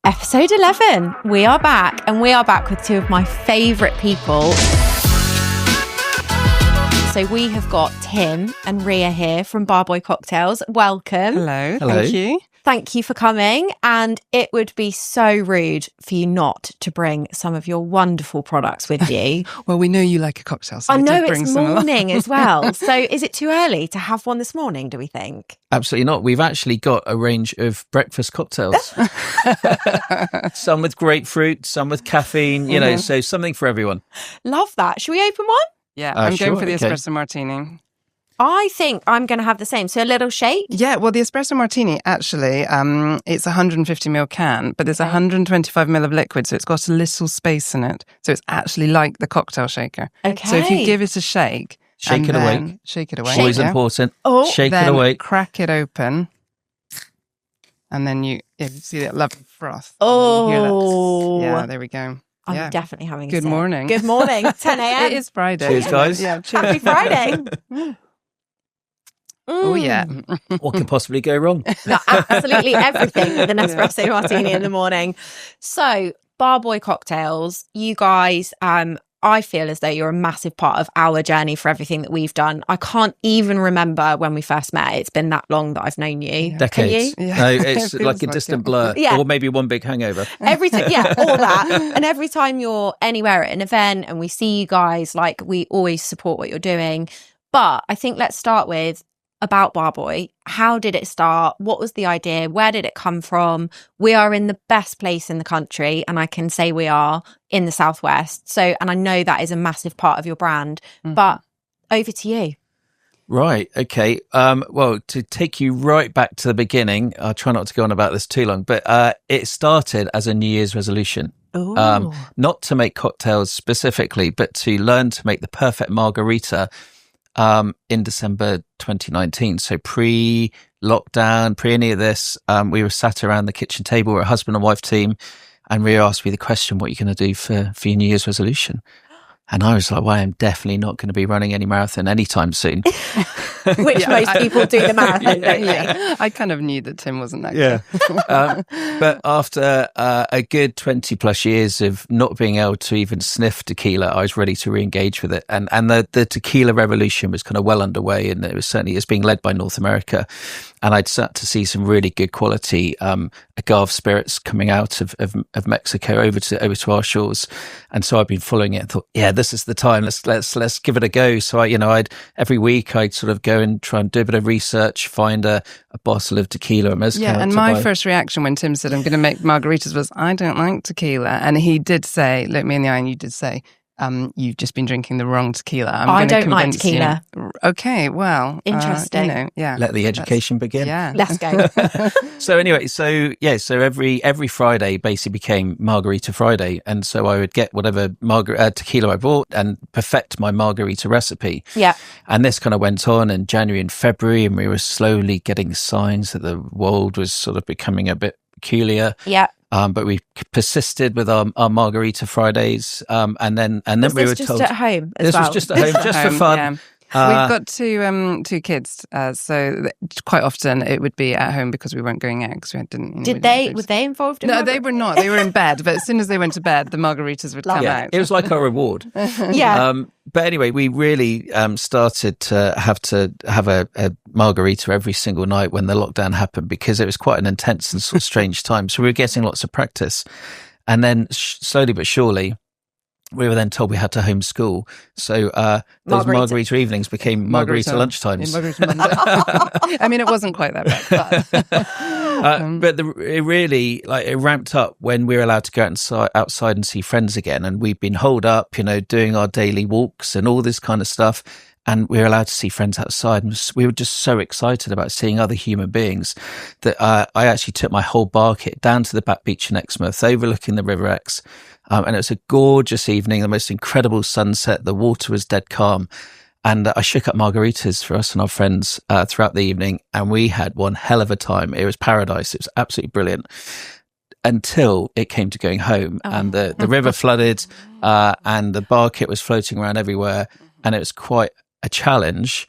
Episode 11. We are back, and we are back with two of my favourite people. So we have got Tim and Ria here from Bar Buoy Cocktails. Welcome. Hello. Thank you. Thank you for coming. And it would be so rude for you not to bring some of your wonderful products with you. Well, we know you like a cocktail, so I know it's morning as well. So is it too early to have one this morning, do we think? Absolutely not. We've actually got a range of breakfast cocktails. Some with grapefruit, some with caffeine, you know, so something for everyone. Love that. Should we open one? Yeah, I'm sure, going for the okay. espresso martini. I think I'm going to have the same. So a little shake? Yeah, well, the espresso martini, actually, it's a 150ml can, but there's 125ml of liquid, so it's got a little space in it. So it's actually like the cocktail shaker. Okay. So if you give it a shake... Shake it awake. Shake it away. Always yeah. important. Oh, Shake then it away. Crack it open. And then you see that lovely froth. Oh. Yeah, there we go. I'm Yeah. definitely having a Good sip. morning. Good morning. 10 a.m. It is Friday. Cheers, guys. Yeah, cheers. Happy Friday. Oh, yeah. What could possibly go wrong? No, absolutely everything with an espresso martini in the morning. So, Bar Buoy Cocktails, you guys, I feel as though you're a massive part of our journey for everything that we've done. I can't even remember when we first met. It's been that long that I've known you. Decades. Can you? Yeah. No, It it's feels like a like distant it. blur. Yeah. Or maybe one big hangover. Every time, yeah, all that. And every time you're anywhere at an event and we see you guys, like, we always support what you're doing. But I think let's start with about Bar Buoy. How did it start? What was the idea? Where did it come from? We are in the best place in the country, and I can say we are in the Southwest. So, and I know that is a massive part of your brand, but over to you. Right. Okay. Well, to take you right back to the beginning, I'll try not to go on about this too long, but it started as a New Year's resolution. Not to make cocktails specifically, but to learn to make the perfect margarita in December 2019. So pre-lockdown, pre any of this, we were sat around the kitchen table. We're a husband and wife team, and Ria asked me the question, what are you going to do for your New Year's resolution? And I was like, well, I'm definitely not going to be running any marathon anytime soon. Which most people do the marathon, don't they? Yeah. I kind of knew that Tim wasn't that Yeah. But after a good 20 plus years of not being able to even sniff tequila, I was ready to re-engage with it. And the tequila revolution was kind of well underway, and it's being led by North America. And I'd start to see some really good quality agave spirits coming out of Mexico over to our shores. And so I've been following it and thought, yeah, this is the time. Let's give it a go. So I'd every week I'd sort of go and try and do a bit of research, find a bottle of tequila or mezcal. Yeah, and my first reaction when Tim said I'm going to make margaritas was, I don't like tequila. And he did say, look me in the eye, and you did say, you've just been drinking the wrong tequila. I don't like tequila. Okay, well, interesting. Yeah, let the education begin. Yeah, let's go. So anyway, so every Friday basically became Margarita Friday, and so I would get whatever tequila I bought and perfect my margarita recipe. Yeah, and this kind of went on in January and February, and we were slowly getting signs that the world was sort of becoming a bit peculiar. Yeah. But we persisted with our Margarita Fridays, and then we were told at home. This was just at home, just for fun. Yeah. We've got two kids, so quite often it would be at home because we weren't going out because we didn't. Were they involved? No, they were not. They were in bed, but as soon as they went to bed, the margaritas would come out. It was like our reward. Yeah. But anyway, we really started to have a margarita every single night when the lockdown happened, because it was quite an intense and sort of strange time. So we were getting lots of practice, and then slowly but surely, we were then told we had to homeschool. So those margarita evenings became margarita lunchtimes. Margarita Monday. I mean, it wasn't quite that bad. But it really, it ramped up when we were allowed to go outside and see friends again. And we've been holed up, doing our daily walks and all this kind of stuff. And we were allowed to see friends outside. And we were just so excited about seeing other human beings that I actually took my whole bar kit down to the back beach in Exmouth, overlooking the River Exe. And it was a gorgeous evening, the most incredible sunset. The water was dead calm. And I shook up margaritas for us and our friends throughout the evening. And we had one hell of a time. It was paradise. It was absolutely brilliant. Until it came to going home, and the river flooded, and the bar kit was floating around everywhere. And it was quite a challenge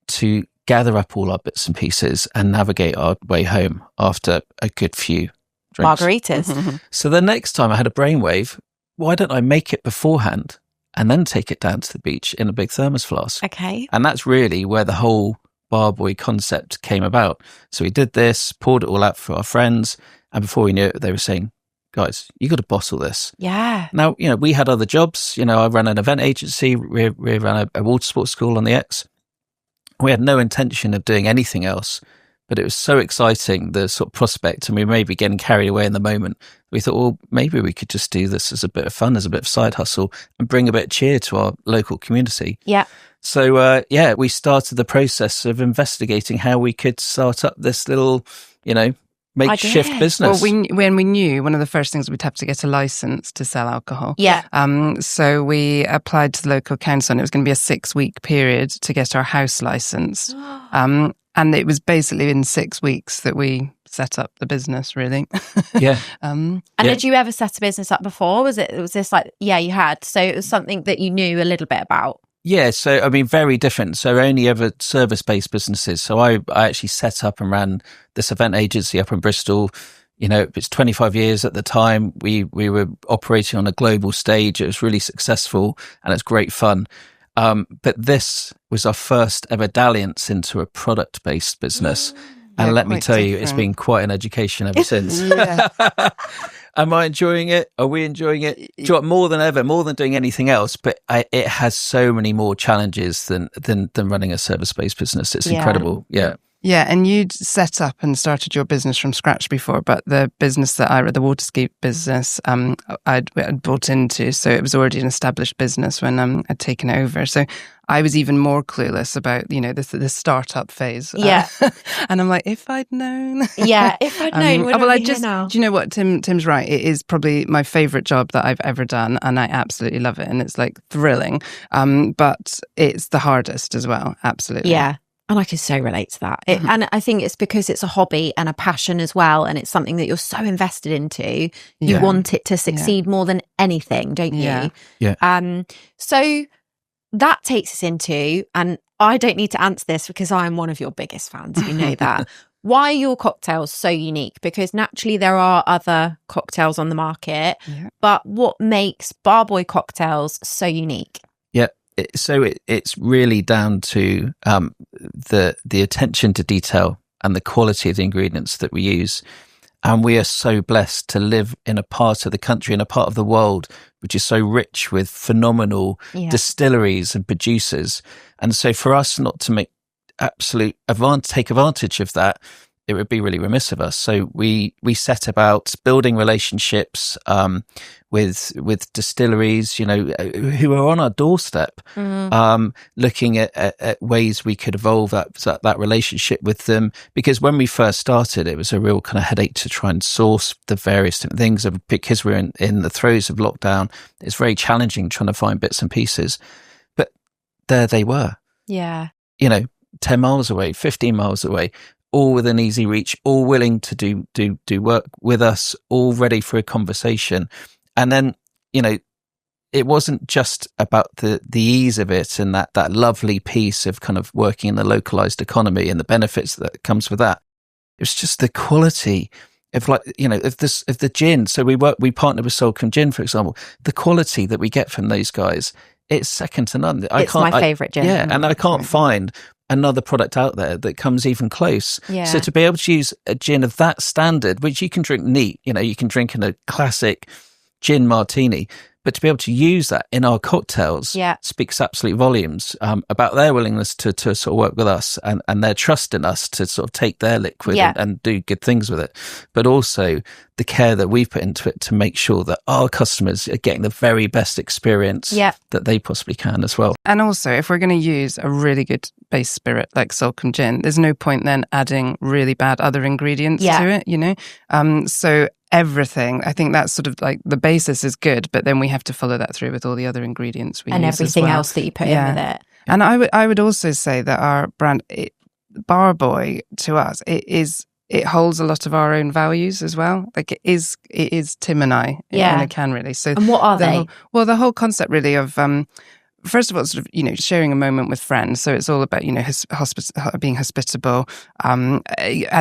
to gather up all our bits and pieces and navigate our way home after a good few drinks. Margaritas. So the next time I had a brainwave, why don't I make it beforehand and then take it down to the beach in a big thermos flask? Okay. And that's really where the whole Bar Buoy concept came about. So we did this, poured it all out for our friends, and before we knew it, they were saying, guys, you got to bottle this. Yeah. Now, we had other jobs. I ran an event agency. We ran a water sports school on the X. We had no intention of doing anything else, but it was so exciting, the sort of prospect, and we may be getting carried away in the moment. We thought, well, maybe we could just do this as a bit of fun, as a bit of side hustle, and bring a bit of cheer to our local community. Yeah. So, we started the process of investigating how we could start up this little, makeshift business. Well, when we knew, one of the first things we'd have to get a license to sell alcohol. Yeah. So we applied to the local council, and it was going to be a 6-week period to get our house license. And it was basically in 6 weeks that we set up the business, really. Yeah. And had you ever set a business up before? Was this like, yeah, you had. So it was something that you knew a little bit about. Yeah, so very different. So only ever service-based businesses. So I actually set up and ran this event agency up in Bristol. It's 25 years at the time. We were operating on a global stage. It was really successful and it's great fun. But this was our first ever dalliance into a product-based business. And let me tell you, it's been quite an education ever since. Yeah. Am I enjoying it? Are we enjoying it? Do you know what, more than ever, more than doing anything else? But it has so many more challenges than running a service-based business. It's incredible. Yeah. Yeah, and you'd set up and started your business from scratch before, but the business that the water ski business, I'd bought into, so it was already an established business when I'd taken it over. So I was even more clueless about, the startup phase. Yeah. And I'm like, if I'd known. Yeah, if I'd known. Do you know what? Tim's right. It is probably my favourite job that I've ever done, and I absolutely love it, and it's like thrilling. But it's the hardest as well. Absolutely. Yeah. And I can so relate to that. And I think it's because it's a hobby and a passion as well. And it's something that you're so invested into. You want it to succeed more than anything, don't you? Yeah. So that takes us into, and I don't need to answer this because I'm one of your biggest fans. You know that. Why are your cocktails so unique? Because naturally there are other cocktails on the market. Yeah. But what makes Bar Buoy Cocktails so unique? Yeah. So it's really down to the attention to detail and the quality of the ingredients that we use. And we are so blessed to live in a part of the country, in a part of the world, which is so rich with phenomenal distilleries and producers. And so for us not to make take advantage of that, it would be really remiss of us. So we set about building relationships with distilleries, who are on our doorstep, looking at ways we could evolve that relationship with them. Because when we first started, it was a real kind of headache to try and source the various different things. Because we're in the throes of lockdown, it's very challenging trying to find bits and pieces. But there they were. Yeah. 10 miles away, 15 miles away, all within easy reach, all willing to do work with us, all ready for a conversation. And then, it wasn't just about the ease of it and that lovely piece of kind of working in the localized economy and the benefits that comes with that. It was just the quality of of the gin. So we partnered with Solcombe Gin, for example. The quality that we get from those guys, it's second to none. It's my favourite gin. Yeah, and I can't find another product out there that comes even close. Yeah. So to be able to use a gin of that standard, which you can drink neat, you can drink in a classic gin martini, but to be able to use that in our cocktails speaks absolute volumes about their willingness to sort of work with us and their trust in us to sort of take their liquid and do good things with it. But also the care that we put into it to make sure that our customers are getting the very best experience that they possibly can as well. And also, if we're going to use a really good base spirit like Solcombe Gin, there's no point then adding really bad other ingredients to it, So everything, I think that's sort of like the basis is good, but then we have to follow that through with all the other ingredients we and use everything as well. else that you put in with it. And I would also say that our brand, Bar Buoy, to us, it holds a lot of our own values as well. Like it is Tim and I in a can, really. So and what are they? The whole concept really of first of all, sort of, sharing a moment with friends. So it's all about, being hospitable. And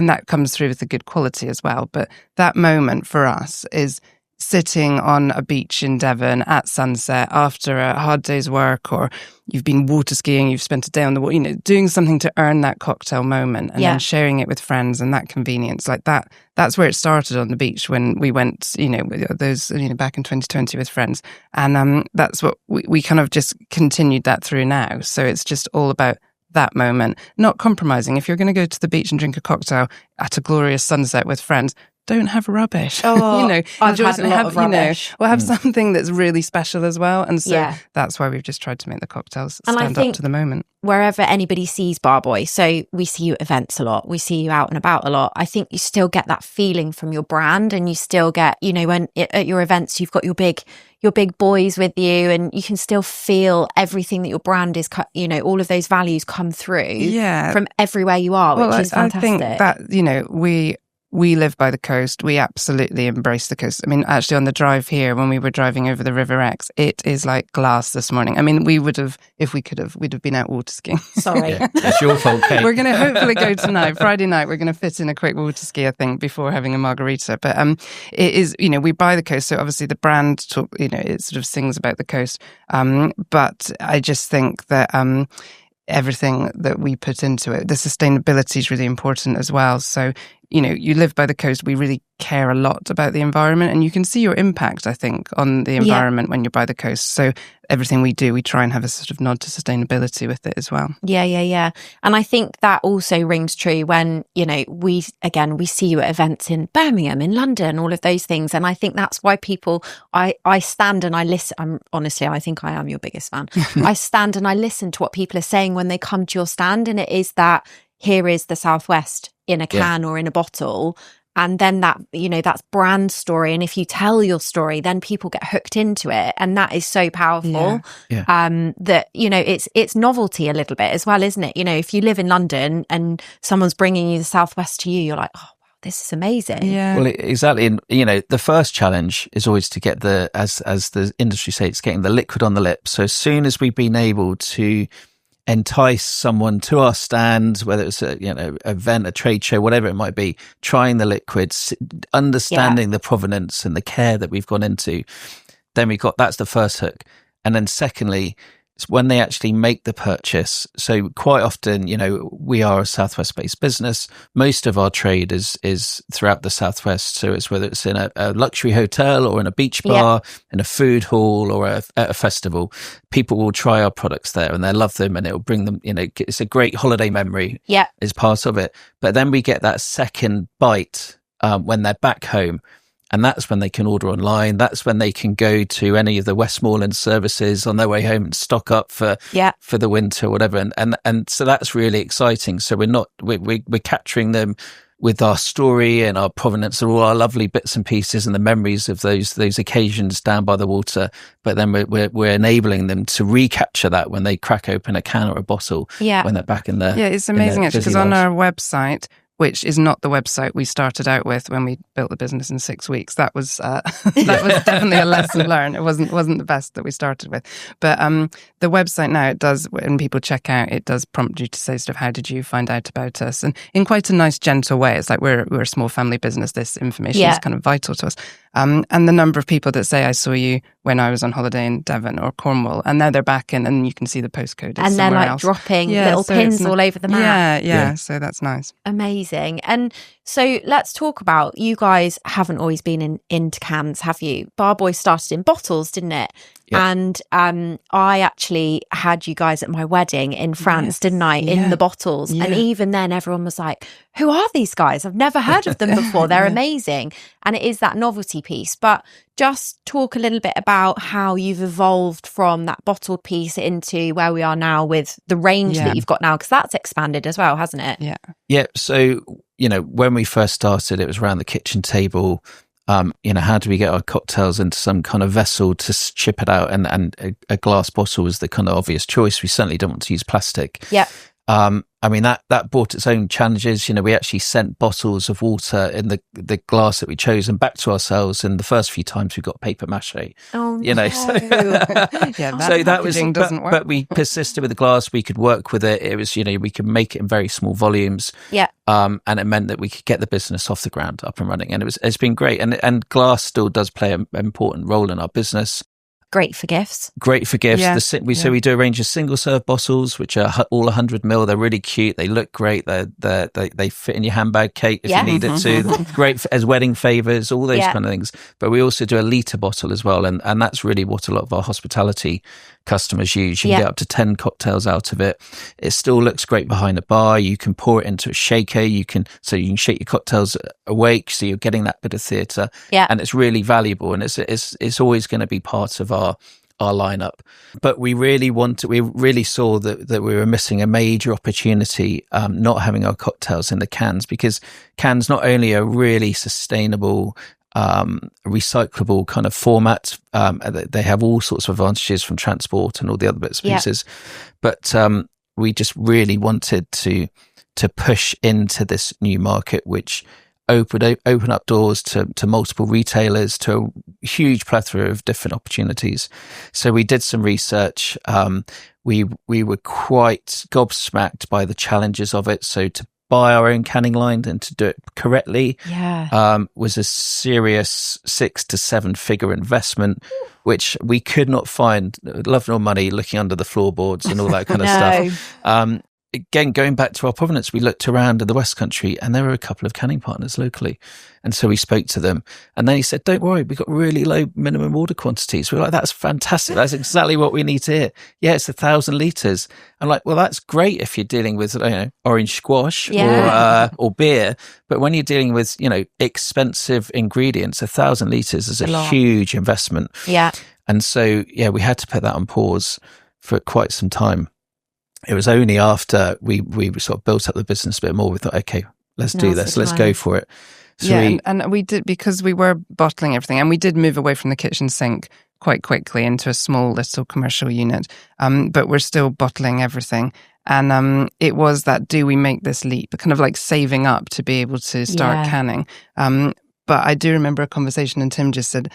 that comes through with the good quality as well. But that moment for us is sitting on a beach in Devon at sunset after a hard day's work, or you've been water skiing, you've spent a day on the water, doing something to earn that cocktail moment and then sharing it with friends, and that convenience like that. That's where it started on the beach when we went, with those, back in 2020 with friends. And that's what we kind of just continued that through now. So it's just all about that moment, not compromising. If you're going to go to the beach and drink a cocktail at a glorious sunset with friends, don't have rubbish. Oh, I've had a lot of rubbish. We'll have something that's really special as well. And so that's why we've just tried to make the cocktails stand up to the moment. Wherever anybody sees Bar Buoy, so we see you at events a lot, we see you out and about a lot, I think you still get that feeling from your brand, and you still get, when at your events you've got your big boys with you, and you can still feel everything that your brand is, all of those values come through from everywhere you are, which is fantastic. I think that, we live by the coast. We absolutely embrace the coast. I mean, actually on the drive here, when we were driving over the River Exe, it is like glass this morning. I mean, we would have, if we could have, we'd have been out water skiing. Sorry. It's your fault, Kate. We're going to hopefully go tonight. Friday night, we're going to fit in a quick water ski, I think, before having a margarita. But it is, we buy the coast. So obviously the brand, it sort of sings about the coast. But I just think that everything that we put into it, the sustainability is really important as well. So, you live by the coast, we really care a lot about the environment, and you can see your impact, I think, on the environment when you're by the coast. So everything we do, we try and have a sort of nod to sustainability with it as well. Yeah. And I think that also rings true when, we see you at events in Birmingham, in London, all of those things. And I think that's why I stand and I listen. Honestly, I think I am your biggest fan. I stand and I listen to what people are saying when they come to your stand. And it is that here is the Southwest in a can or in a bottle. And then that, that's brand story. And if you tell your story, then people get hooked into it. And that is so powerful. That, it's novelty a little bit as well, isn't it? If you live in London and someone's bringing you the Southwest to you, you're like, oh, wow, this is amazing. Yeah. Well, exactly. And, the first challenge is always to get as the industry says, it's getting the liquid on the lips. So as soon as we've been able to entice someone to our stand, whether it's a event, a trade show, whatever it might be, trying the liquids, understanding the provenance and the care that we've gone into, then that's the first hook. And then secondly, it's when they actually make the purchase. So quite often, we are a Southwest based business. Most of our trade is throughout the Southwest. So it's whether it's in a luxury hotel or in a beach bar, in a food hall or at a festival, people will try our products there and they love them, and it will bring them, it's a great holiday memory as part of it. But then we get that second bite when they're back home. And that's when they can order online. That's when they can go to any of the Westmoreland services on their way home and stock up for the winter or whatever. And so that's really exciting. So we're capturing them with our story and our provenance and all our lovely bits and pieces and the memories of those occasions down by the water. But then we're enabling them to recapture that when they crack open a can or a bottle when they're back in there. Yeah, it's amazing actually, because on our website, which is not the website we started out with when we built the business in 6 weeks. That was definitely a lesson learned. It wasn't the best that we started with. But the website now, it does, when people check out, it does prompt you to say sort of, how did you find out about us? And in quite a nice, gentle way. It's like we're a small family business. This information is kind of vital to us. And the number of people that say, I saw you when I was on holiday in Devon or Cornwall, and now they're back in, and you can see the postcode. And they're like dropping little pins all over the map. Yeah. So that's nice. Amazing. And so let's talk about, you guys haven't always been into cans, have you? Bar Buoy started in bottles, didn't it? Yep. And I actually had you guys at my wedding in France, didn't I? In the bottles. Yeah. And even then everyone was like, who are these guys? I've never heard of them before. They're amazing. And it is that novelty piece. But just talk a little bit about how you've evolved from that bottled piece into where we are now with the range that you've got now, because that's expanded as well, hasn't it? Yeah. Yeah. So, when we first started, it was around the kitchen table. How do we get our cocktails into some kind of vessel to ship it out? And a glass bottle was the kind of obvious choice. We certainly don't want to use plastic. Yeah. I mean, that brought its own challenges. You know, we actually sent bottles of water in the glass that we chose and back to ourselves. And the first few times we got paper mache, you know, so, so that was, doesn't work. But we persisted with the glass. We could work with it. It was, you know, we could make it in very small volumes. Yeah. And it meant that we could get the business off the ground, up and running. And it's been great. And glass still does play an important role in our business. Great for gifts. Yeah. So we do a range of single serve bottles, which are all 100 ml. They're really cute. They look great. They fit in your handbag, Kate, if you need it to. Great as wedding favours, all those kind of things. But we also do a litre bottle as well. And that's really what a lot of our hospitality customers use. You can get up to 10 cocktails out of it. It still looks great behind a bar. You can pour it into a shaker. You can shake your cocktails awake. So you're getting that bit of theatre. Yeah. And it's really valuable. And it's always going to be part of our lineup. But we really saw that we were missing a major opportunity, not having our cocktails in the cans, because cans not only are really sustainable, recyclable kind of format, they have all sorts of advantages from transport and all the other bits and pieces, but we just really wanted to push into this new market, which open up doors to multiple retailers, to a huge plethora of different opportunities. So we did some research. We were quite gobsmacked by the challenges of it. So to buy our own canning line and to do it correctly was a serious 6 to 7 figure investment, which we could not find, love nor money, looking under the floorboards and all that kind of stuff. Again, going back to our provenance, we looked around in the West Country and there were a couple of canning partners locally. And so we spoke to them and they said, don't worry, we've got really low minimum order quantities. We're like, that's fantastic. That's exactly what we need to hear. Yeah, it's 1,000 litres. I'm like, well, that's great if you're dealing with, orange squash or beer. But when you're dealing with, expensive ingredients, 1,000 litres is a huge investment. Yeah. And so, we had to put that on pause for quite some time. It was only after we sort of built up the business a bit more, we thought, okay, let's do this. Let's go for it. So and we did, because we were bottling everything, and we did move away from the kitchen sink quite quickly into a small little commercial unit. But we're still bottling everything. And it was that, do we make this leap? Kind of like saving up to be able to start canning. But I do remember a conversation, and Tim just said,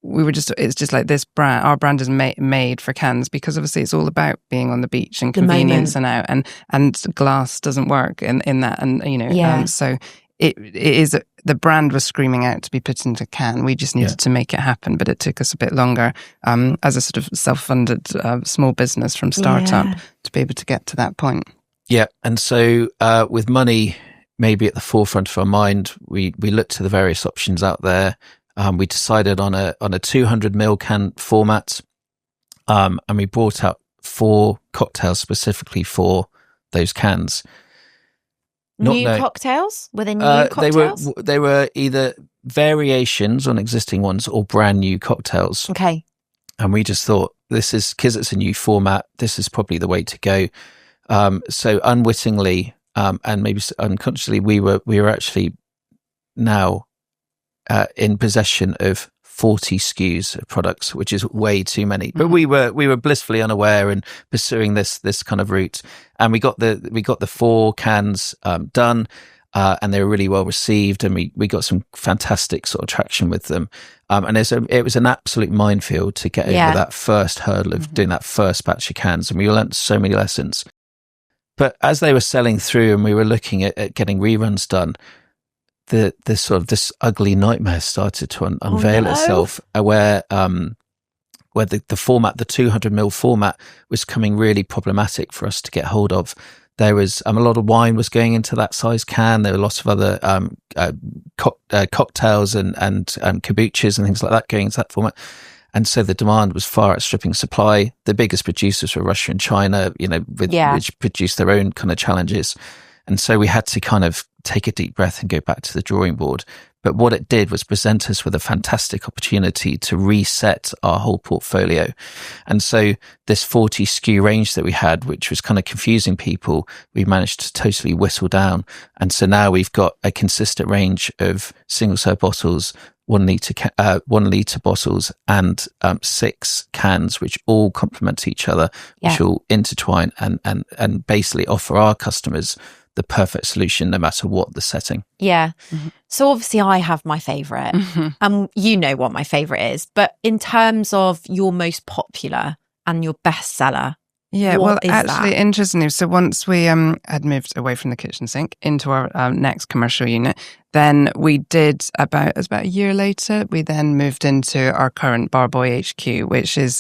it's just like this brand, our brand is made for cans, because obviously it's all about being on the beach and convenience and out, and glass doesn't work in that. And, so it is, the brand was screaming out to be put into can. We just needed to make it happen, but it took us a bit longer, as a sort of self-funded small business from startup to be able to get to that point. Yeah. And so, with money maybe at the forefront of our mind, we looked to the various options out there. We decided on a 200 ml can format, and we brought out 4 cocktails specifically for those cans. Cocktails? Were they new cocktails? They were either variations on existing ones or brand new cocktails. Okay. And we just thought, this is, because it's a new format, this is probably the way to go. So unwittingly, and maybe unconsciously, we were actually now in possession of 40 SKUs of products, which is way too many. But we were blissfully unaware and pursuing this kind of route. And we got the 4 cans done, and they were really well received, and we got some fantastic sort of traction with them. And it was an absolute minefield to get over that first hurdle of doing that first batch of cans, and we learnt so many lessons. But as they were selling through and we were looking at getting reruns done, the sort of this ugly nightmare started to unveil itself, where the format, the 200 ml format, was coming really problematic for us to get hold of. There was a lot of wine was going into that size can. There were lots of other cocktails and kombuchas and things like that going into that format. And so the demand was far outstripping supply. The biggest producers were Russia and China, which produced their own kind of challenges. And so we had to kind of take a deep breath and go back to the drawing board. But what it did was present us with a fantastic opportunity to reset our whole portfolio. And so this 40 SKU range that we had, which was kind of confusing people, we managed to totally whittle down. And so now we've got a consistent range of single serve bottles 1 litre bottles and 6 cans, which all complement each other, which all intertwine and basically offer our customers the perfect solution no matter what the setting. Yeah. So obviously I have my favourite, you know what my favourite is, but in terms of your most popular and your bestseller, yeah, what well, is actually, that? interestingly, so once we had moved away from the kitchen sink into our next commercial unit, then we did it was about a year later, we then moved into our current Bar Buoy HQ, which is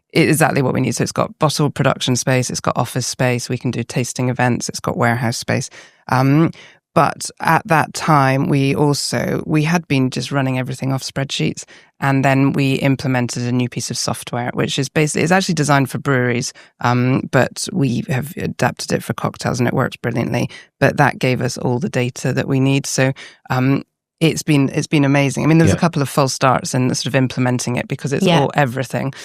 exactly what we need. So it's got bottle production space, it's got office space, we can do tasting events, it's got warehouse space. But at that time, we had been just running everything off spreadsheets, and then we implemented a new piece of software, which is basically, it's actually designed for breweries, but we have adapted it for cocktails, and it works brilliantly. But that gave us all the data that we need. So it's been amazing. I mean, there was a couple of false starts in sort of implementing it because it's all everything,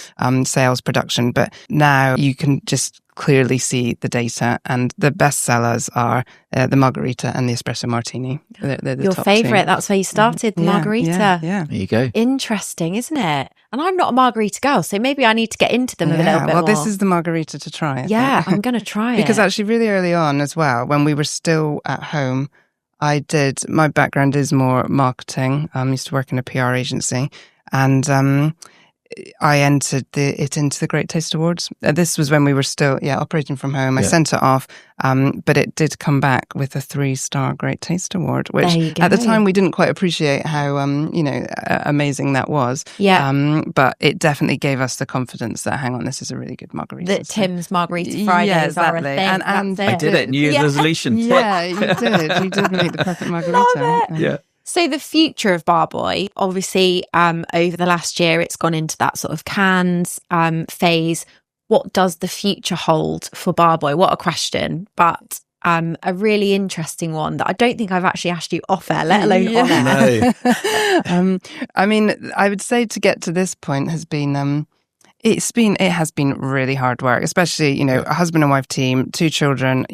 sales, production. But now you can just clearly see the data, and the best sellers are the Margarita and the Espresso Martini. They're the Your top favourite, two. that's where you started, the Margarita. Yeah. There you go. Interesting, isn't it? And I'm not a Margarita girl, so maybe I need to get into them a little bit well, more. this is the Margarita to try. Yeah, I'm going to try it. Because actually really early on as well, when we were still at home, my background is more marketing. I used to work in a PR agency, and I entered it into the Great Taste Awards. This was when we were still, operating from home. I sent it off, but it did come back with a 3-star Great Taste Award, which at the time we didn't quite appreciate how, amazing that was. Yeah. But it definitely gave us the confidence that, hang on, this is a really good margarita. That Tim's Margarita Fridays are a thing. And I did it. New Year's resolution. Yeah, you did. You did make the perfect margarita. Yeah. So the future of Bar Buoy, obviously, over the last year, it's gone into that sort of cans phase. What does the future hold for Bar Buoy? What a question, but a really interesting one that I don't think I've actually asked you off air, let alone on air. No. I mean, I would say to get to this point has been it has been really hard work, especially, a husband and wife team, 2 children.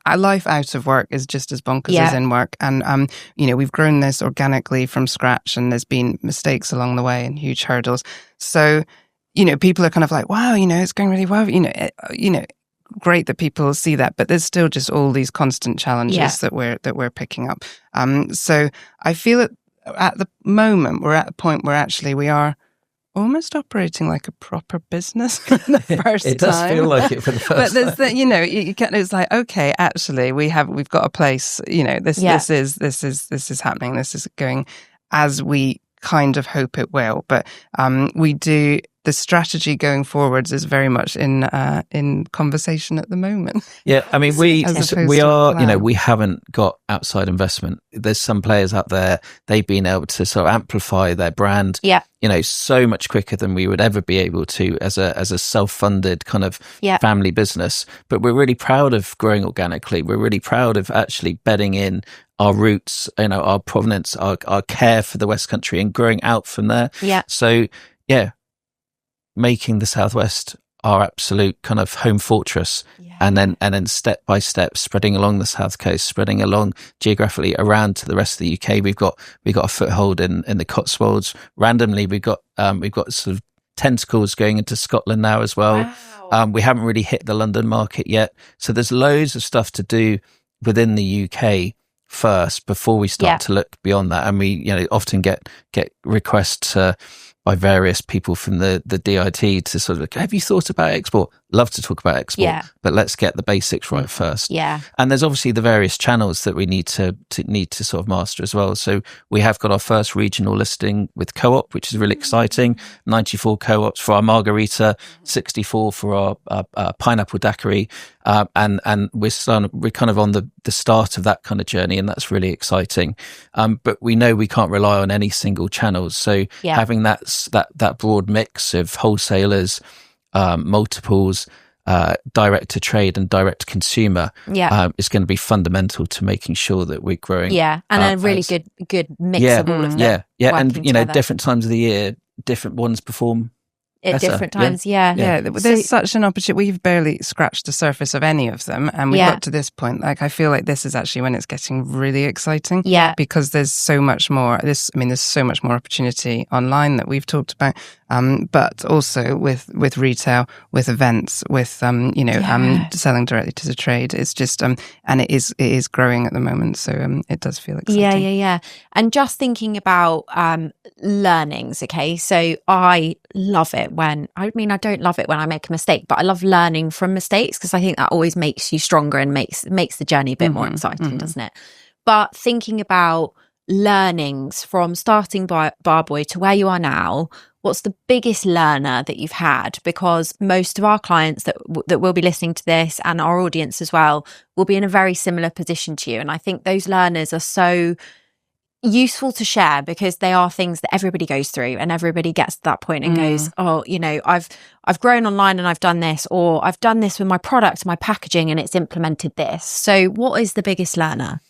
A life out of work is just as bonkers as in work. And, we've grown this organically from scratch, and there's been mistakes along the way and huge hurdles. So, people are kind of like, wow, it's going really well. Great that people see that, but there's still just all these constant challenges that we're picking up. So I feel that at the moment we're at a point where actually we are almost operating like a proper business for the first time. It does feel like it for the first time. But there's it's like, okay, actually we've got a place, this is happening. This is going as we kind of hope it will. But the strategy going forwards is very much in conversation at the moment. Yeah, I mean, we plan. we haven't got outside investment. There's some players out there, they've been able to sort of amplify their brand, so much quicker than we would ever be able to as a self-funded kind of family business. But we're really proud of growing organically. We're really proud of actually bedding in our roots, our provenance, our care for the West Country, and growing out from there. Yeah. So, making the Southwest our absolute kind of home fortress, and then step by step spreading along the South Coast, spreading along geographically around to the rest of the UK. We've got a foothold in the Cotswolds. Randomly, we've got sort of tentacles going into Scotland now as well. Wow. We haven't really hit the London market yet, so there's loads of stuff to do within the UK first before we start to look beyond that. And we often get requests by various people from the DIT to sort of, have you thought about export? Love to talk about export, but let's get the basics right first. Yeah. And there's obviously the various channels that we need to sort of master as well. So we have got our first regional listing with Co-op, which is really exciting. 94 co-ops for our Margarita, 64 for our pineapple daiquiri. And we're kind of on the start of that kind of journey, and that's really exciting. But we know we can't rely on any single channels. So having that broad mix of wholesalers, multiples, direct to trade and direct to consumer is going to be fundamental to making sure that we're growing. Yeah, and a really good mix of all of them. Yeah, and different times of the year, different ones perform at better. different times. Yeah. There's such an opportunity. We've barely scratched the surface of any of them, and we got to this point. Like, I feel like this is actually when it's getting really exciting. Yeah, because there's so much more. There's so much more opportunity online that we've talked about, but also with retail, with events, with selling directly to the trade. It's just and it is growing at the moment. So it does feel exciting. Yeah. And just thinking about learnings. Okay, so I love it when I don't love it when I make a mistake, but I love learning from mistakes because I think that always makes you stronger and makes the journey a bit more exciting, doesn't it? But thinking about learnings from starting Bar Buoy to where you are now, what's the biggest learner that you've had? Because most of our clients that will be listening to this, and our audience as well, will be in a very similar position to you. And I think those learners are so useful to share because they are things that everybody goes through, and everybody gets to that point and goes, oh, I've grown online and I've done this, or I've done this with my product, my packaging, and it's implemented this. So what is the biggest learner?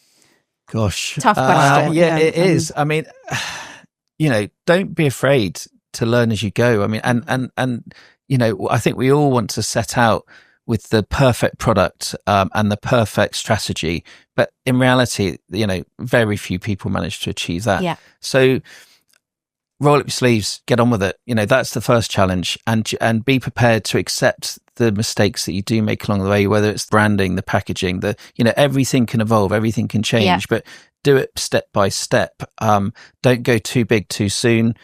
Gosh, tough question. It is. I mean, don't be afraid to learn as you go. I mean, and I think we all want to set out with the perfect product and the perfect strategy, but in reality, very few people manage to achieve that. Yeah. So roll up your sleeves, get on with it. That's the first challenge, and be prepared to accept the mistakes that you do make along the way, whether it's branding, the packaging, everything can evolve, everything can change, but do it step by step. Don't go too big too soon.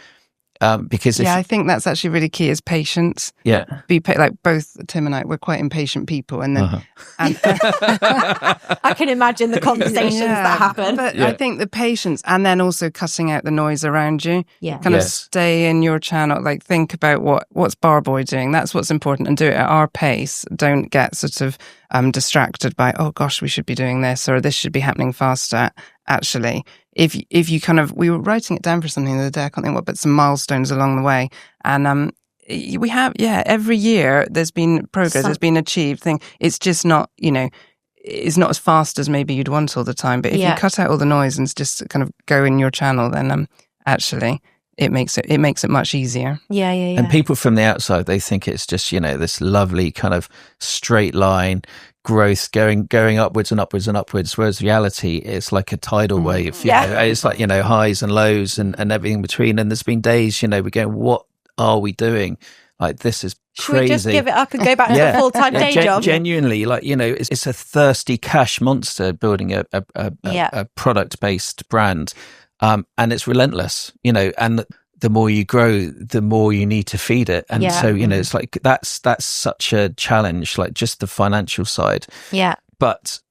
Because I think that's actually really key is patience. Yeah, like both Tim and I, we're quite impatient people, and then I can imagine the conversations that happen. But I think the patience, and then also cutting out the noise around you. Yeah, kind of stay in your channel. Like, think about what's Bar Buoy doing. That's what's important, and do it at our pace. Don't get sort of distracted by, oh gosh, we should be doing this, or this should be happening faster. Actually, if you we were writing it down for something the other day, I can't think what, but some milestones along the way. And we have, every year there's been progress, there's been achieved thing. It's just not, it's not as fast as maybe you'd want all the time. But if you cut out all the noise and just kind of go in your channel, then actually it makes it much easier. Yeah. And people from the outside, they think it's just, this lovely kind of straight line growth going upwards and upwards and upwards, whereas reality is like a tidal wave. It's like highs and lows and everything between. And there's been days we're going, what are we doing? Like, this is crazy. Should we just give it up and go back to the full-time day job? Genuinely, it's a thirsty cash monster building a product-based brand, and it's relentless. And the more you grow, the more you need to feed it. And so, it's like, that's such a challenge, like just the financial side. Yeah. But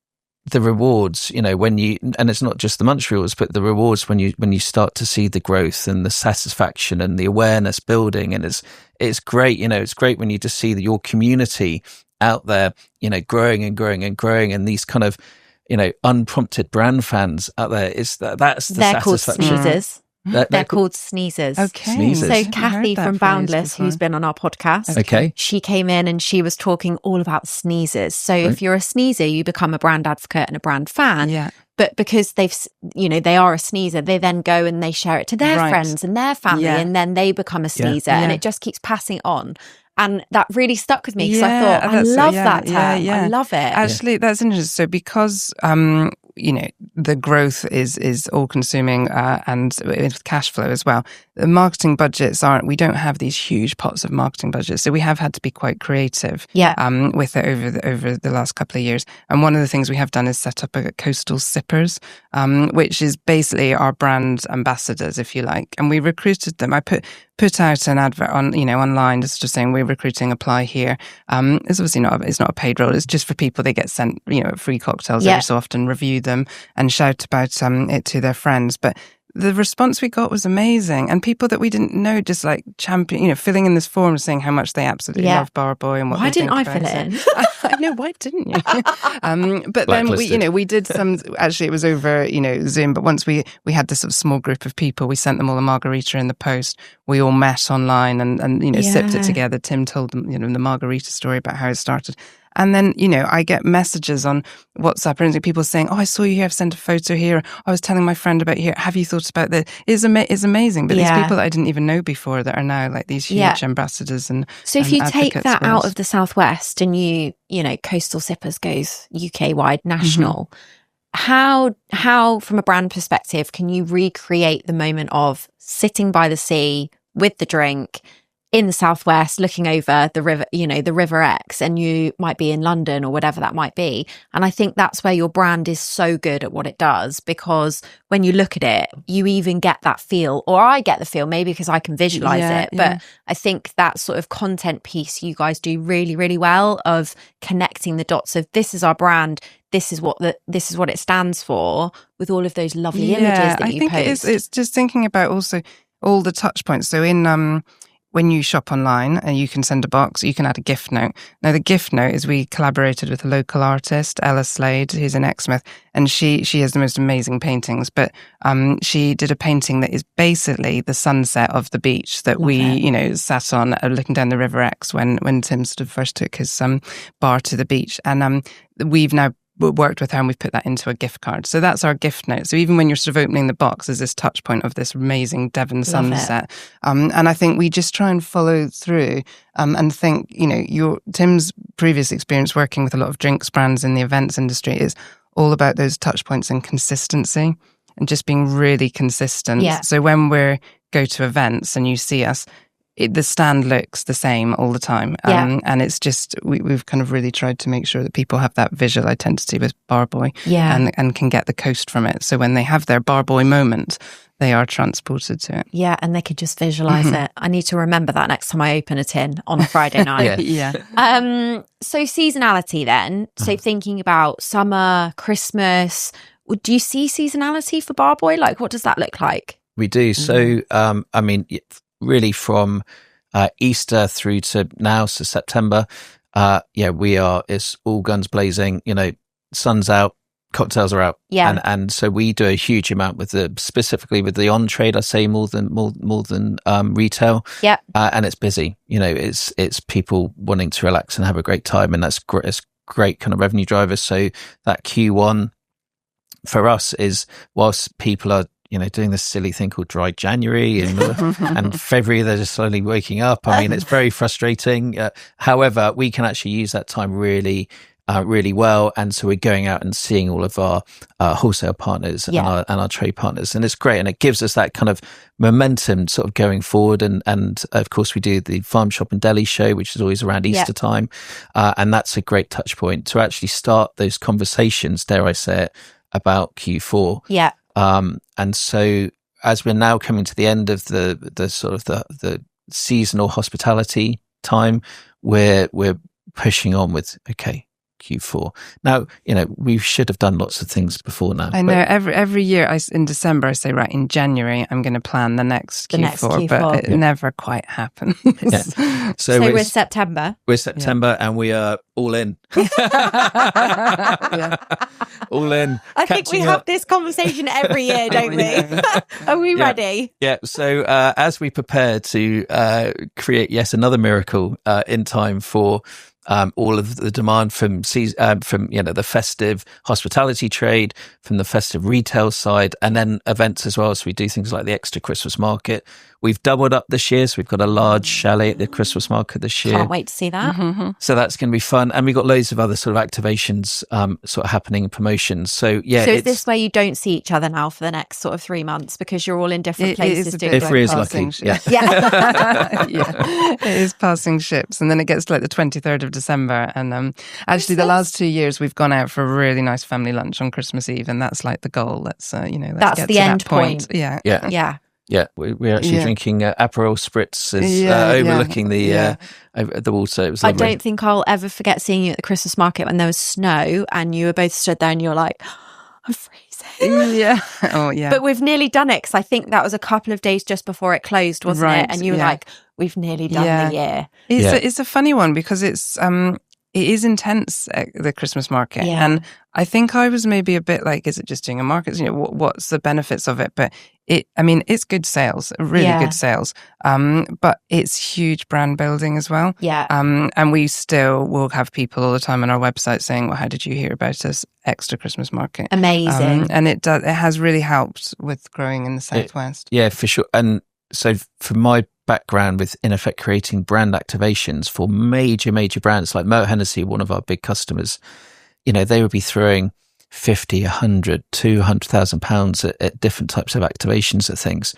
the rewards, when and it's not just the munch rewards, but the rewards when you start to see the growth and the satisfaction and the awareness building. And it's great, it's great when you just see your community out there, growing and growing and growing. And these kind of, unprompted brand fans out there, that's the They're satisfaction. called sneezers. They're called sneezers. Okay. Sneezers. So Kathy from Boundless, who's been on our podcast, okay, she came in and she was talking all about sneezers. So if you're a sneezer, you become a brand advocate and a brand fan. Yeah. But because they are a sneezer, they then go and they share it to their friends and their family, and then they become a sneezer, and it just keeps passing on. And that really stuck with me because I thought, I love that term. I love it. Actually, that's interesting. So because the growth is all consuming and with cash flow as well. The marketing budgets we don't have these huge pots of marketing budgets. So we have had to be quite creative with it over the last couple of years. And one of the things we have done is set up a Coastal Sippers, which is basically our brand ambassadors, if you like. And we recruited them. I put out an advert on, online, just saying we're recruiting, apply here. It's obviously it's not a paid role. It's just for people. They get sent, free cocktails every so often, review them and shout about it to their friends. But the response we got was amazing. And people that we didn't know just like champion, filling in this form saying how much they absolutely love Bar Buoy and what why they didn't think I fill it in? I know, why didn't you? But then we did some, actually it was over, Zoom, but once we had this sort of small group of people, we sent them all a margarita in the post. We all met online and sipped it together. Tim told them, the margarita story about how it started. And then, I get messages on WhatsApp and people saying, I saw you here, I've sent a photo here. I was telling my friend about here. Have you thought about this? It's amazing. But these people that I didn't even know before that are now like these huge ambassadors and so if you take that out of the Southwest and you Coastal Sippers goes UK wide, national, how from a brand perspective can you recreate the moment of sitting by the sea with the drink in the Southwest, looking over the river, the River X, and you might be in London or whatever that might be. And I think that's where your brand is so good at what it does, because when you look at it, you even get that feel, or I get the feel, maybe because I can visualize it. But I think that sort of content piece you guys do really, really well, of connecting the dots of this is our brand, this is what it stands for, with all of those lovely images that you post. It's just thinking about also all the touch points. So in when you shop online and you can send a box, you can add a gift note. Now, the gift note is we collaborated with a local artist, Ella Slade, who's in Exmouth, and she has the most amazing paintings. But she did a painting that is basically the sunset of the beach that sat on looking down the River Ex when Tim sort of first took his bar to the beach. And we've now worked with her and we've put that into a gift card. So that's our gift note. So even when you're sort of opening the box, there's this touch point of this amazing Devon sunset. And I think we just try and follow through and think, Tim's previous experience working with a lot of drinks brands in the events industry is all about those touch points and consistency and just being really consistent. Yeah. So when we go to events and you see us, the stand looks the same all the time. And it's just, we've kind of really tried to make sure that people have that visual identity with Bar Buoy and can get the coast from it. So when they have their Bar Buoy moment, they are transported to it. Yeah, and they could just visualise it. I need to remember that next time I open a tin on a Friday night. So seasonality then. So thinking about summer, Christmas, do you see seasonality for Bar Buoy? Like, what does that look like? We do. So, really from Easter through to now, so September, it's all guns blazing, sun's out, cocktails are out. Yeah. And so we do a huge amount specifically with the on trade, I say more than retail. Yeah. And it's busy, it's people wanting to relax and have a great time. And that's great. It's great kind of revenue drivers. So that Q1 for us is, whilst people are, doing this silly thing called dry January and February, they're just slowly waking up. I mean, it's very frustrating. However, we can actually use that time really, really well. And so we're going out and seeing all of our wholesale partners and our trade partners. And it's great. And it gives us that kind of momentum sort of going forward. And of course, we do the Farm Shop and Deli show, which is always around Easter time. And that's a great touch point to actually start those conversations, dare I say it, about Q4. Yeah. And so as we're now coming to the end of the sort of the seasonal hospitality time, we're pushing on with, Q4. Now, we should have done lots of things before now. I know every year in December I say, right, in January I'm going to plan the next Q4, but it never quite happens. Yeah. So we're September. We're September and we are all in. All in. I think we have this conversation every year, don't we? Are we ready? Yeah. So as we prepare to create yet another miracle in time for all of the demand from the festive hospitality trade, from the festive retail side, and then events as well. So we do things like the Exeter Christmas Market. We've doubled up this year, so we've got a large chalet at the Christmas Market this year. Can't wait to see that. Mm-hmm. So that's going to be fun, and we've got loads of other sort of activations sort of happening and promotions. So yeah, so is this where you don't see each other now for the next sort of 3 months because you're all in different places doing if we're lucky, yeah. It is passing ships, and then it gets to like the 23rd of December, and actually the last 2 years we've gone out for a really nice family lunch on Christmas Eve, and that's like the goal. Let's that's get the to end that point. Yeah. Yeah, we're actually drinking Aperol Spritz overlooking the water. It was lovely. I don't think I'll ever forget seeing you at the Christmas market when there was snow and you were both stood there and you're like, I'm freezing. Yeah. Oh, yeah. But we've nearly done it, because I think that was a couple of days just before it closed, wasn't it? And you were like, we've nearly done the year. It's a funny one because it is intense at the Christmas market. Yeah. And I think I was maybe a bit like, is it just doing a market? What's the benefits of it? But it's good sales, really good sales. But it's huge brand building as well. Yeah. And we still will have people all the time on our website saying, well, how did you hear about us? Exeter Christmas Market. Amazing. And it has really helped with growing in the Southwest. Yeah, for sure. And so from my background with, in effect, creating brand activations for major brands like Moët Hennessy, one of our big customers, they would be throwing 50, 100, 200,000 pounds at different types of activations of things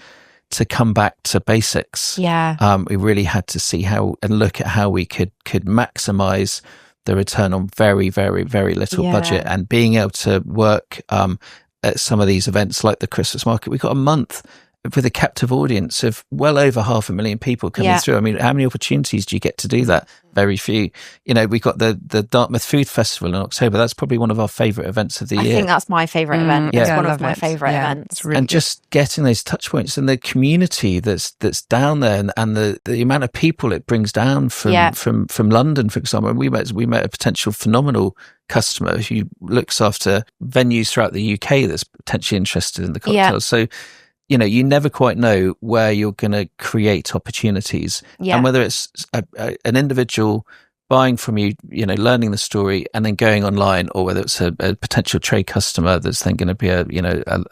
to come back to basics. Yeah. We really had to see look at how we could maximize the return on very, very, very little budget, and being able to work at some of these events like the Christmas market. We got a month with a captive audience of well over 500,000 people coming through. I mean, how many opportunities do you get to do that? Very few. We got the Dartmouth Food Festival in October. That's probably one of our favourite events of the year. I think that's my favourite event. It's one of my favourite events. Really and just getting those touch points and the community that's down there, and the amount of people it brings down from London, for example. And we met a potential phenomenal customer who looks after venues throughout the UK that's potentially interested in the cocktails. So you never quite know where you're going to create opportunities, and whether it's an individual buying from you, learning the story and then going online, or whether it's a potential trade customer that's then going to be a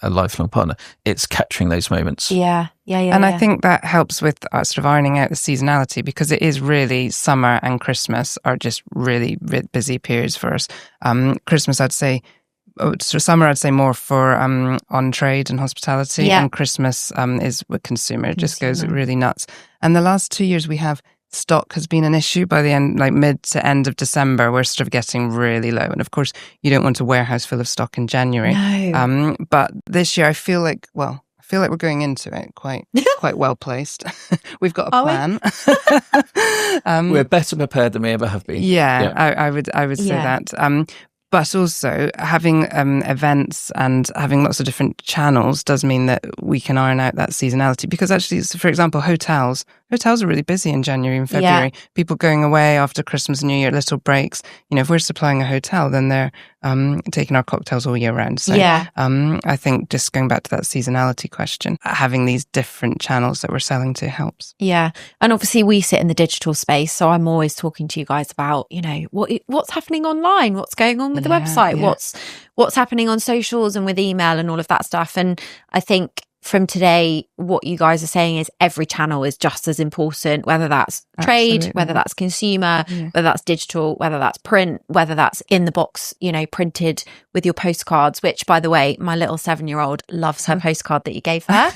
lifelong partner. It's capturing those moments. And I think that helps with sort of ironing out the seasonality, because it is really summer and Christmas are just really busy periods for us. Christmas, I'd say. So summer, I'd say more for on trade and hospitality, and Christmas is with consumer. It just goes really nuts. And the last 2 years, we have stock has been an issue. By the end, like mid to end of December, we're sort of getting really low. And of course, you don't want a warehouse full of stock in January. No. But this year, I feel like we're going into it quite well placed. We've got a plan. We're better prepared than we ever have been. I would say that. But also having events and having lots of different channels does mean that we can iron out that seasonality. Because actually, for example, hotels are really busy in January and February. People going away after Christmas and New Year, little breaks. If we're supplying a hotel, then they're taking our cocktails all year round. So I think just going back to that seasonality question, having these different channels that we're selling to helps. Yeah. And obviously we sit in the digital space, so I'm always talking to you guys about, what's happening online, what's going on with the website, what's happening on socials and with email and all of that stuff. And I think from today, what you guys are saying is every channel is just as important, whether that's trade, whether that's consumer, whether that's digital, whether that's print, whether that's in the box, printed with your postcards, which, by the way, my little 7-year-old loves her postcard that you gave her.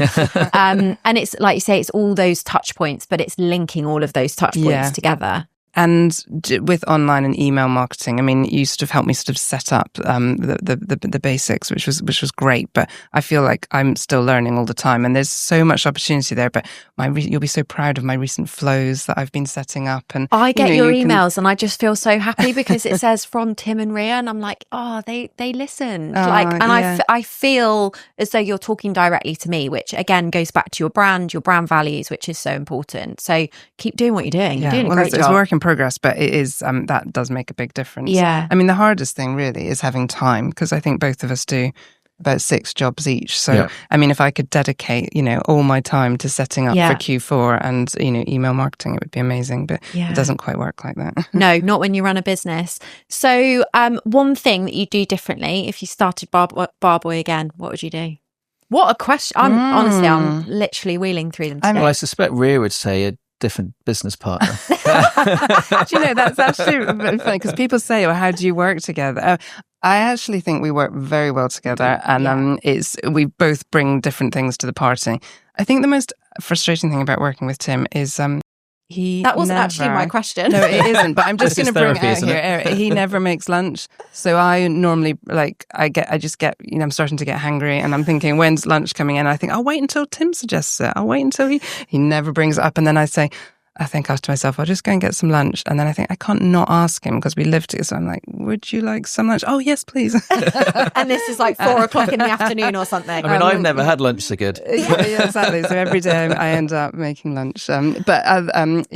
And it's like you say, it's all those touch points, but it's linking all of those touch points together. And with online and email marketing, I mean, you sort of helped me sort of set up the basics, which was great. But I feel like I'm still learning all the time, and there's so much opportunity there. But you'll be so proud of my recent flows that I've been setting up. And I get your emails, and I just feel so happy because it says from Tim and Ria, and I'm like, oh, they listened. I feel as though you're talking directly to me, which again goes back to your brand values, which is so important. So keep doing what you're doing. You're doing a great job. It's work in progress, but it is that does make a big difference. I mean, the hardest thing really is having time, because I think both of us do about 6 jobs each. So I mean, if I could dedicate all my time to setting up for Q4 and email marketing, it would be amazing, but it doesn't quite work like that. No, not when you run a business. So one thing that you do differently, if you started Bar Buoy again, what would you do? What a question. I'm literally wheeling through them today. Well, I suspect Ria would say a different business partner. Do you know, that's actually funny, because people say, well, how do you work together? I actually think we work very well together, and we both bring different things to the party. I think the most frustrating thing about working with Tim is that wasn't actually my question. No, it isn't, but I'm just going to bring it out here. He never makes lunch, so I normally I'm starting to get hangry, and I'm thinking, when's lunch coming in? I think I'll wait until Tim suggests it. I'll wait until he never brings it up, and then I say, I think after myself, I'll just go and get some lunch. And then I think I can't not ask him because we live together. So I'm like, would you like some lunch? Oh, yes, please. And this is like 4:00 in the afternoon or something. I mean, I've never had lunch so good. Yeah, exactly. So every day I end up making lunch. But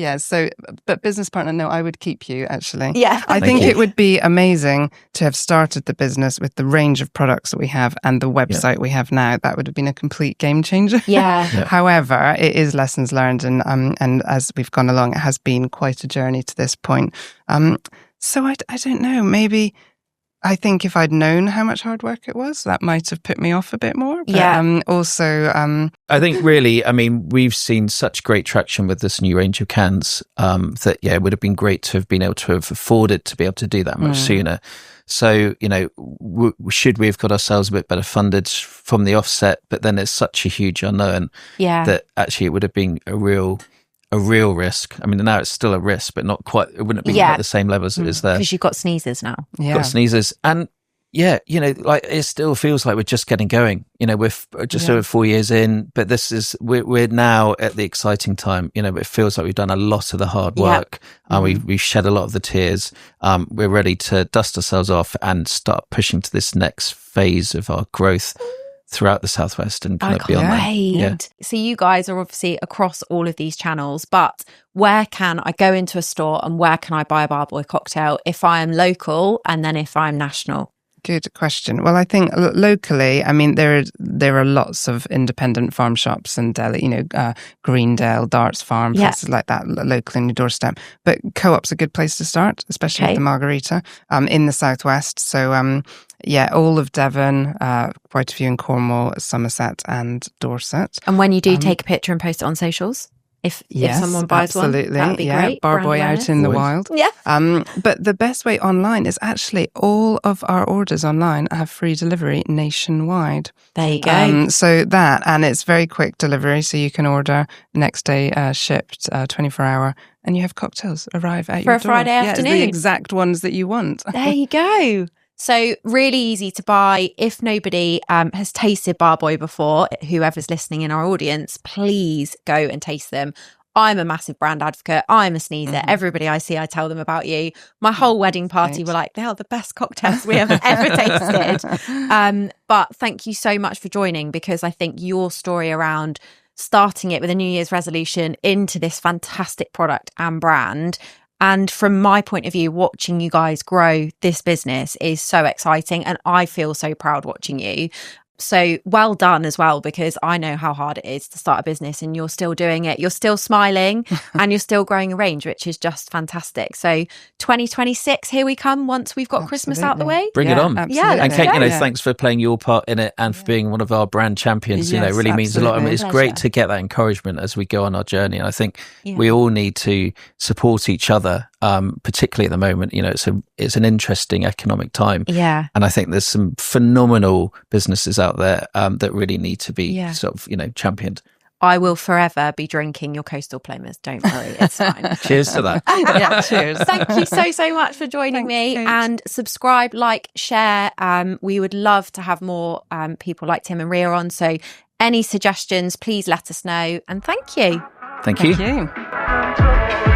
business partner, no, I would keep you actually. Yeah. I think it would be amazing to have started the business with the range of products that we have and the website we have now. That would have been a complete game changer. Yeah. However, it is lessons learned, and as we've gone along, it has been quite a journey to this point. So I don't know. Maybe I think if I'd known how much hard work it was, that might have put me off a bit more. But, I think really, I mean, we've seen such great traction with this new range of cans that, it would have been great to have been able to have afforded to be able to do that much sooner. So, should we have got ourselves a bit better funded from the offset? But then it's such a huge unknown that actually it would have been a real risk. I mean, now it's still a risk, but not quite. It wouldn't be at the same level as it is there. Because you've got sneezers now. Yeah. Got sneezers. And like it still feels like we're just getting going. We're just over 4 years in, but we're now at the exciting time. It feels like we've done a lot of the hard work. We've shed a lot of the tears. We're ready to dust ourselves off and start pushing to this next phase of our growth throughout the Southwest and kind of beyond that. Yeah. So you guys are obviously across all of these channels, but where can I go into a store and where can I buy a Bar Buoy cocktail if I am local and then if I'm national? Good question. Well, I think locally, I mean, there are lots of independent farm shops and deli, Greendale, Darts Farm, places like that, local in your doorstep. But Co-op's a good place to start, especially with the Margarita in the Southwest. So, all of Devon, quite a few in Cornwall, Somerset and Dorset. And when you do take a picture and post it on socials? If someone buys one, that'd be great. Bar Buoy out in the wild. Yeah. But the best way online is actually all of our orders online have free delivery nationwide. There you go. So that, and it's very quick delivery. So you can order next day shipped, 24 hour, and you have cocktails arrive at your door. For a Friday afternoon. The exact ones that you want. There you go. So really easy to buy. If nobody has tasted Bar Buoy before, whoever's listening in our audience, please go and taste them. I'm a massive brand advocate. I'm a sneezer. Everybody I see, I tell them about you. My whole wedding party were like, they are the best cocktails we have ever tasted. But thank you so much for joining, because I think your story around starting it with a New Year's resolution into this fantastic product and brand, and from my point of view, watching you guys grow this business is so exciting. And I feel so proud watching you. So well done as well, because I know how hard it is to start a business and you're still doing it. You're still smiling and you're still growing a range, which is just fantastic. So 2026, here we come once we've got Christmas out the way. Bring it on. Absolutely. Yeah, and Kate, thanks for playing your part in it and for being one of our brand champions. Yes, It really means a lot. I mean, it's Pleasure. great to get that encouragement as we go on our journey. And I think we all need to support each other, particularly at the moment. It's an interesting economic time. Yeah. And I think there's some phenomenal businesses out there that really need to be sort of, championed. I will forever be drinking your Coastal Playmas. Don't worry, it's fine. Cheers to that. Cheers. Thank you so much for joining me. Kate. And subscribe, like, share. We would love to have more people like Tim and Ria on. So any suggestions, please let us know. And thank you. Thank you. Thank you.